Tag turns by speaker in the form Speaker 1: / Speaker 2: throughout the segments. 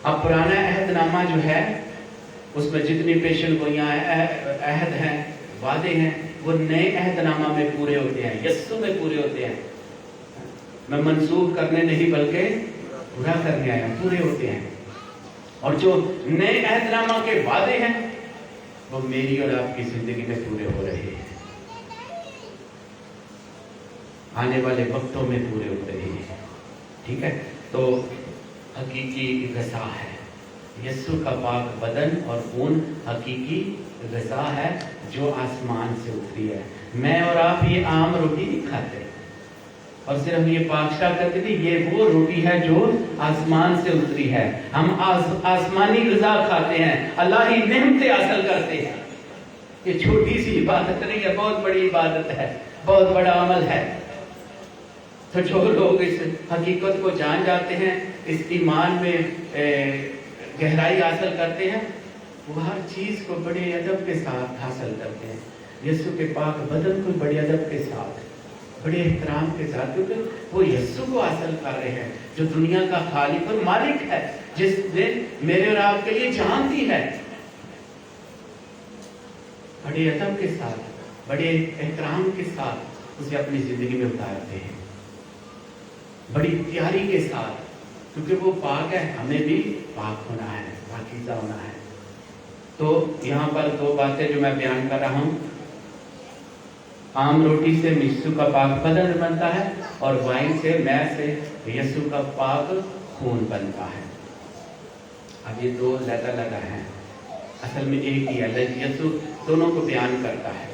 Speaker 1: अब पुराना अहदनामा जो है उसमें जितनी पेशन गोइयां अहद हैं, वादे हैं, वो नए अहदनामा में पूरे होते हैं, यस्सु में पूरे होते हैं। मैं मंसूख करने नहीं बल्कि पूरा करने आया, पूरे होते हैं। और जो नए अहदनामा के वादे हैं वो मेरी और आपकी जिंदगी में पूरे हो रहे हैं, आने वाले वक्तों में पूरे हो रहे हैं। ठीक है, तो हकीकी ग़िज़ा है, यस्सु का पाक बदन और खून हकीकी ग़िज़ा है जो आसमान से उतरी है। मैं और आप ये आम रोटी नहीं खाते, और सिर्फ ये पाकशाह कहते थे ये वो रोटी है जो आसमान से उतरी है। हम आसमानी ग़िज़ा खाते हैं, अल्लाह ही नेमतें हासिल करते हैं। ये छोटी सी इबादत नहीं है, बहुत बड़ी इबादत है, बहुत बड़ा अमल है। तो जो लोग इस हकीकत को जान जाते हैं, इस ईमान में गहराई हासिल करते हैं, वो हर चीज को बड़े अदब के साथ हासिल करते हैं। यीशु के पाक बदन को बड़े अदब के साथ, बड़े एहतराम के साथ, क्योंकि वो यीशु को हासिल कर रहे हैं जो दुनिया का खालिक और मालिक है, जिसने मेरे और आपके लिए जान दी है। बड़े अदब के साथ, बड़े एहतराम के साथ उसे अपनी जिंदगी में उतारते हैं, बड़ी तैयारी के साथ, क्योंकि वो पाक है, हमें भी पाक होना है, पाकीज़ा होना है। तो यहाँ पर दो बातें जो मैं बयान कर रहा हूँ, आम रोटी से यीशु का पाक बदन बनता है, और वाइन से, मैं से यीशु का पाक खून बनता है। अब ये दो अलग हैं, असल में एक ही है, यीशु दोनों को बयान करता है।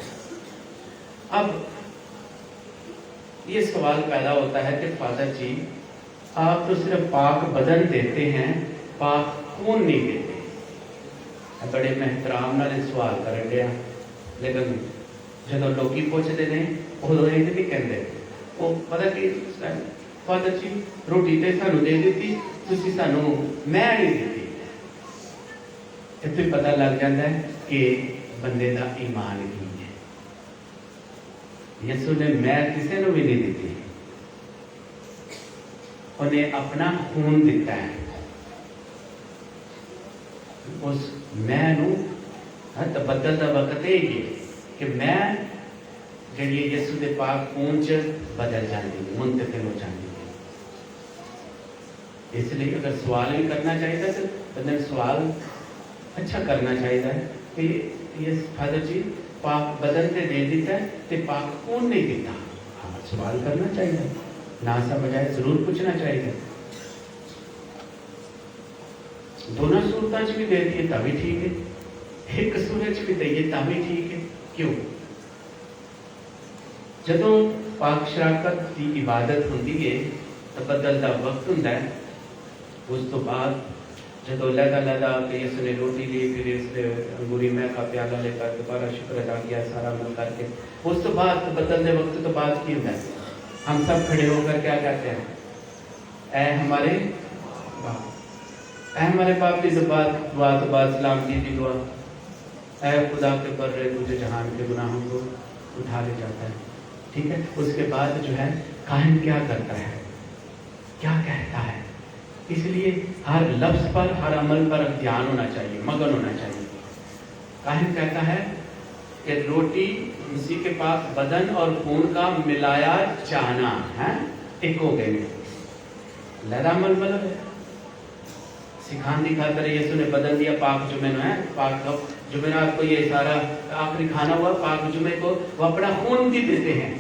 Speaker 1: अब ये सवाल पैदा होता है कि फादर जी आप तो सिर्फ पाक बदन देते हैं, पाक खून नहीं देते। बड़े मेहतराम नाल सवाल कर लिया, लेकिन जो लोग पूछते हैं उदों ये नहीं कहते, वो पता कि फादर जी रोटी तो सानू दे दी, तुसीं सानू मैं नहीं दी। इत्थे पता लग जाता है कि बंदे का ईमान की है। यीशु ने मैं किसी को भी नहीं दी, उन्हें अपना खून दिता है। उस मैं नूं तबद्दल का वक्त है कि मैं जी यीशु के पाक खून च बदल जाती है, मुंतकिल हो जाती है। इसलिए अगर सवाल भी करना चाहिए तो बंदे सवाल अच्छा करना चाहिए कि ये फादर जी पाक बदन से दे दिता है तो पाक खून नहीं दिता। हाँ, सवाल करना चाहिए, ना समझ आए जरूर पूछना चाहिए। दोनों सूरतां च भी दे दिए तो भी ठीक है, एक सूरत च भी दईए तो भी ठीक है। क्यों? जदों पाक शराकत की इबादत होती है, तबद्दल का वक्त होता है, उस तो बाद जब लहदा के यीशु ने रोटी ली, फिर इसने अंगूरी मैं का प्याला लेकर दोबारा शुक्र अदा किया सारा अमल करके, उस तो बाद तबद्दल के वक्त तो बाद की होता है, हम सब खड़े होकर क्या कहते हैं, ऐ हमारे बाप, ऐ हमारे बाप की दुआ तो बाद सलामती की दुआ, ऐ खुदा के बर्रे तुझे जहान के गुनाहों को उठा ले जाता है। ठीक है, उसके बाद जो है काहिन क्या करता है, क्या कहता है। इसलिए हर लफ्ज पर, हर अमल पर ध्यान होना चाहिए, मगन होना चाहिए। काहिन कहता है कि रोटी मसीह के पास बदन और खून का मिलाया जाना है, एक हो गए लहरा अमल मतलब है। सिखाने की खातर यीशु ने बदल दिया पाक जुमे है, पाक जुमेरात को ये सारा आखिरी खाना हुआ, पाक जुमे को वो अपना खून भी देते हैं,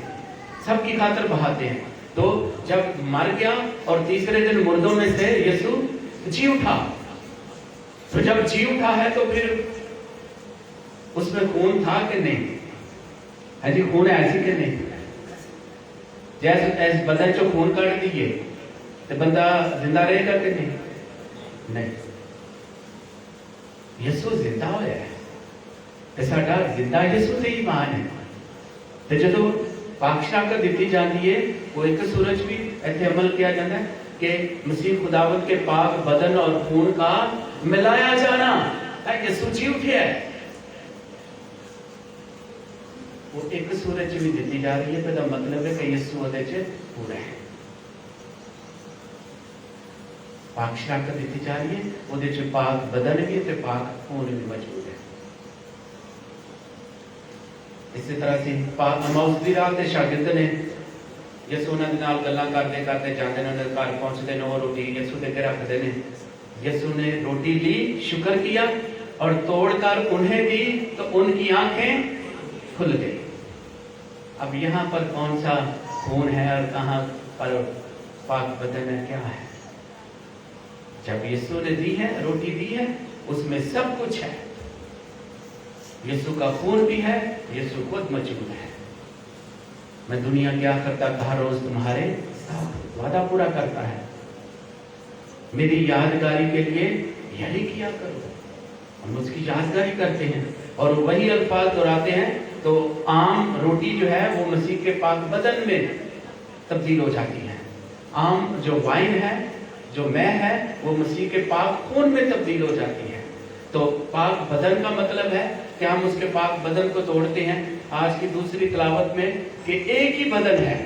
Speaker 1: सबकी खातर बहाते हैं। तो जब मर गया और तीसरे दिन मुर्दों में से यीशु जी उठा, तो जब जी उठा है तो फिर उसमें खून था कि नहीं? है जी, खून ऐसी कि नहीं? जैसे बदन चो खून काट दिए तो बंदा जिंदा रहेगा कि नहीं? नहीं, यीशु जिंदा होया है, तो साडा जिंदा यीशु ते ईमान है। तो जो पाक शराकत दी जाती है, वो एक सूरज भी ऐसे अमल किया जाता है कि मसीह खुदावत के पाक बदन और खून का मिलाया जाना है। यीशु जी उठे है, वो एक सूरज भी दी जा रही है, तो मतलब है कि यीशु पूरा है। पाक शराकत दी जा रही है, ਉਹਦੇ ਚ ਪਾਕ ਬਦਨ ਵੀ ਤੇ ਪਾਕ ਖੂਨ ਵੀ ਮੌਜੂਦ ਹੈ। ਇਸੇ ਤਰ੍ਹਾਂ ਸੀ ਪਾਕ ਨਮਾਜ਼ ਦੀ ਰਾਤ ਦੇ ਸ਼ਾਗਿਰਦ ਨੇ ਯਿਸੂ ਉਹਨਾਂ ਦੇ ਨਾਲ ਗੱਲਾਂ ਕਰਦੇ ਕਰਦੇ ਜਾਂਦੇ ਨੇ, ਉਹਨਾਂ ਦੇ ਘਰ ਪਹੁੰਚਦੇ ਨੇ, ਉਹ ਰੋਟੀ ਯਿਸੂ ਦੇ ਅੱਗੇ ਰੱਖਦੇ ਨੇ। यीशु ने रोटी ली, शुक्र किया और तोड़कर उन्हें दी तो उनकी आंखें खुल गई। अब यहाँ पर कौन सा खून है और कहाँ पर पाक बदन है, क्या है? जब यीशु ने दी है, रोटी दी है, उसमें सब कुछ है। यीशु का खून भी है, यीशु खुद मौजूद है। मैं दुनिया क्या करता था, रोज तुम्हारे साथ वादा पूरा करता है, मेरी यादगारी के लिए यही किया करो। हम उसकी यादगारी करते हैं और वही अल्फाज दोहराते हैं, तो आम रोटी जो है वो मसीह के पाक बदन में तब्दील हो जाती है। आम जो वाइन है, जो मैं है, वो मसीह के पाक खून में तब्दील हो जाती है। तो पाक बदन का मतलब है कि हम उसके पाक बदन को तोड़ते हैं। आज की दूसरी तिलावत में कि एक ही बदन है,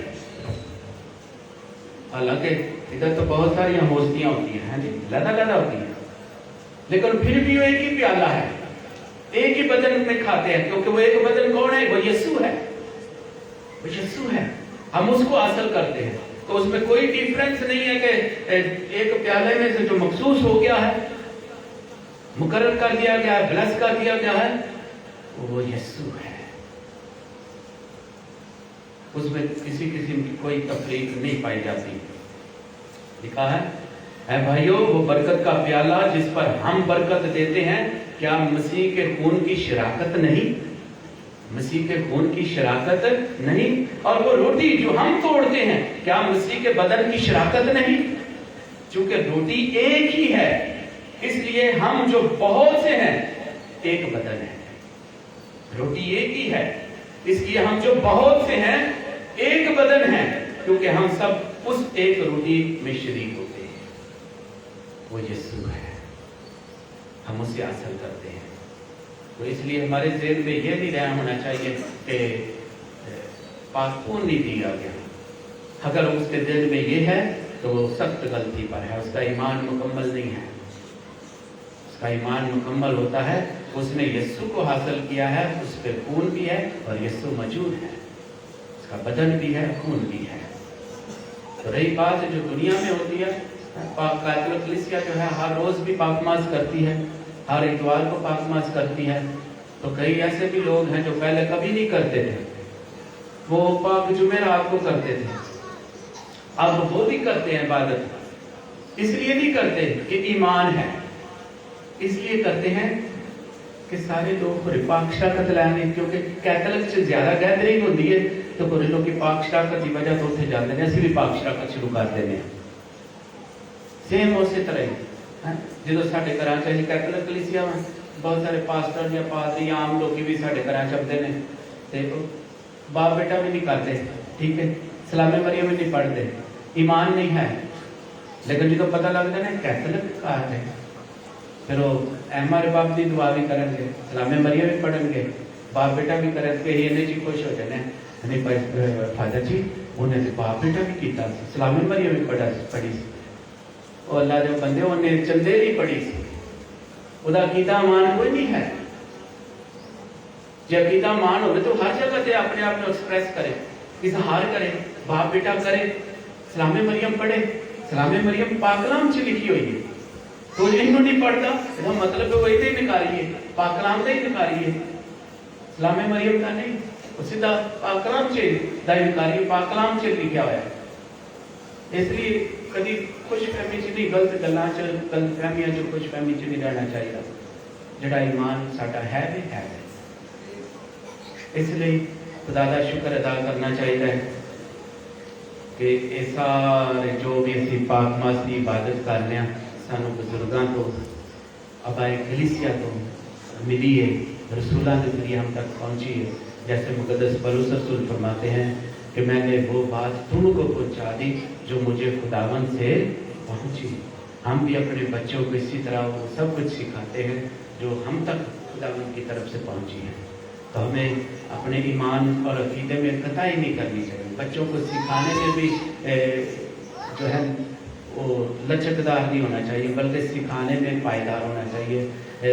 Speaker 1: हालांकि इधर तो बहुत सारी होस्तियां होती हैं जी, लदा होती हैं, लेकिन फिर भी वो एक ही प्याला है, एक ही बदन में खाते हैं, क्योंकि वो एक बदन कौन है? वो यीशु है, वो यीशु है। हम उसको हासिल करते हैं, तो उसमें कोई डिफरेंस नहीं है कि एक प्याले में से जो मखसूस हो गया है, मुकर्रर कर दिया गया है, ब्लेस कर दिया गया है, वो यीशु है। उसमें किसी किस्म की कोई तफरीक नहीं पाई जाती। लिखा है, ऐ भाइयों, वो बरकत का प्याला जिस पर हम बरकत देते हैं, क्या मसीह के खून की शराकत नहीं? मसीह के खून की शराकत नहीं? और वो रोटी जो हम तोड़ते हैं, क्या मसीह के बदन की शराकत नहीं? चूंकि रोटी एक ही है, इसलिए हम जो बहुत से हैं, एक बदन है। रोटी एक ही है, इसलिए हम जो बहुत से हैं, एक बदन है, क्योंकि हम सब उस एक रोटी में शरीक होते हैं। वो यीशु है, हम उसे हासिल करते हैं। तो इसलिए हमारे ज़हन में यह नहीं रहना होना चाहिए कि पाक खून नहीं दिया गया। अगर उसके दिल में ये है तो वो सख्त गलती पर है, उसका ईमान मुकम्मल नहीं है। उसका ईमान मुकम्मल होता है, उसने यीशु को हासिल किया है, उस पर खून भी है और यीशु मौजूद है, उसका बदन भी है, खून भी है। तो रही बात जो दुनिया में होती है, कैथोलिक कलीसिया जो है हर रोज भी पाकमाज करती है, हर इतवार को पाकमाज करती है। तो कई ऐसे भी लोग हैं जो पहले कभी नहीं करते थे, वो पाक जुमेरात को करते थे, अब वो भी करते हैं इबादत। इसलिए नहीं करते कि ईमान है, इसलिए करते हैं कि सारे लोग पाक शराकत लैने, क्योंकि कैथोलिक से ज्यादा गैदरिंग होती है, तो कोई लोग पाक शराकत की वजह तो उठे जाते हैं, ਅਸੀਂ भी पाक शराकत शुरू कर देने। सेम उसी तरह ही जो साढ़े घर कैथोलिक कलीसिया में बहुत सारे पास्टर या पादरी आम लोग भी साढ़े घर चलते हैं, तो बाप बेटा भी नहीं करते, ठीक है, सलामे मरियम भी नहीं पढ़ते, ईमान नहीं है। लेकिन जो पता लगता है ना कैथोलिक का है, फिर वो हमारे बाप की दुआ भी करेंगे, सलामे मरियम भी पढ़ेंगे, बाप बेटा भी करेंगे, ये जी खुश हो जाने नहीं फादर जी उन्हें तो बाप बेटा भी किया, सलामे मरियम भी पढ़ी, और अल्लाह जो बंदे उन्हें चंदे नहीं पढ़ी सी, उदा अकीदा मान कोई नहीं है। जो अकीदा मान हो तो हर जगह से अपने आप को एक्सप्रेस करे, इजहार करे, बाप बेटा करे, सलामे मरियम पढ़े। सलामे मरियम पाकलाम से लिखी हुई है, तो इन्हों नहीं पढ़ता इसका मतलब है वो इतने निकारी है, पाकलाम का ही निकारी है, सलामे मरियम का नहीं, सीधा पाकलाम से निकारी, पाकलाम से लिखा हुआ है। इसलिए कभी खुश फहमी च नहीं, गलत गल्लां च, गलत फहमियां च, खुश फहमी च नहीं रहना चाहिए। जिहड़ा ईमान साडा है भी है, इसलिए खुदा दा शुक्र अदा करना चाहिए कि ये सारे जो भी असीं पाकमास की इबादत करने सानू बुजुर्गों तो, अबाए कलीसिया तो मिली है, रसूलों के जरिए हम तक पहुंची है। जैसे मुकद्दस पौलुस रसूल फरमाते हैं कि मैंने वो बात तुमको पहुंचा दी जो मुझे खुदावन से पहुंची। हम भी अपने बच्चों को इसी तरह वो सब कुछ सिखाते हैं जो हम तक खुदावन की तरफ से पहुंची है। तो हमें अपने ईमान और अकीदे में कताई नहीं करनी चाहिए। बच्चों को सिखाने में भी जो है वो लचकदार नहीं होना चाहिए, बल्कि सिखाने में पायदार होना चाहिए।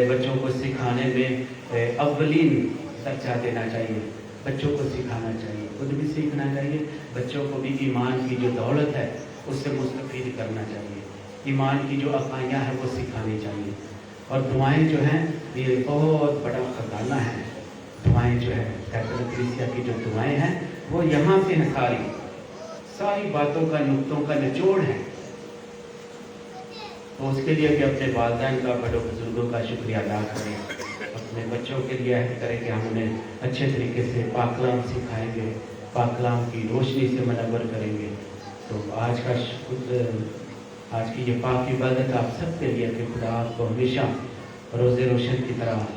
Speaker 1: बच्चों को सिखाने में अव्वलीन दर्जा देना चाहिए। बच्चों को सिखाना चाहिए, खुद भी सीखना चाहिए, बच्चों को भी ईमान की जो दौलत है उससे मुस्तफ़ीद करना चाहिए। ईमान की जो अकाइयाँ हैं वो सिखानी चाहिए। और दुआएं जो हैं ये बहुत बड़ा खजाना है। दुआएं जो है कैथोलिक कलीसिया की जो दुआएं हैं वो यहाँ से हैं, सारी बातों का, नुक्तों का निचोड़ है। तो उसके लिए भी अपने वालिदैन का, बड़ों बुजुर्गों का शुक्रिया अदा करें। अपने बच्चों के लिए अहद करें कि हम उन्हें अच्छे तरीके से पाक कलाम सिखाएंगे, पाक कलाम की रोशनी से मनव्वर करेंगे। तो आज की ये पाक इबादत आप सबके लिए कि खुदा आपको हमेशा रोज़े रोशन की तरह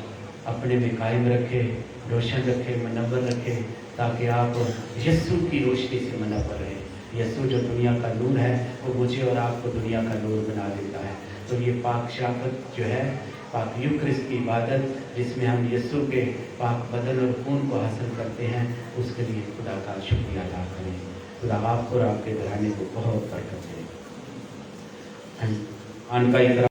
Speaker 1: अपने में कायम रखे, रोशन रखे, मनव्वर रखे, ताकि आप यस्सु की रोशनी से मनव्वर रहें। यस्सु जो दुनिया का नूर है वो मुझे और आपको दुनिया का नूर बना देता है। तो ये पाक शराकत जो है, पाक यूक्रिस्ट की इबादत जिसमें हम यस्सु के पाक बदन और खून को हासिल करते हैं, उसके लिए खुदा का शुक्रिया अदा करें। खुदा आपको और आपके घराने को बहुत बरकत दे। अन का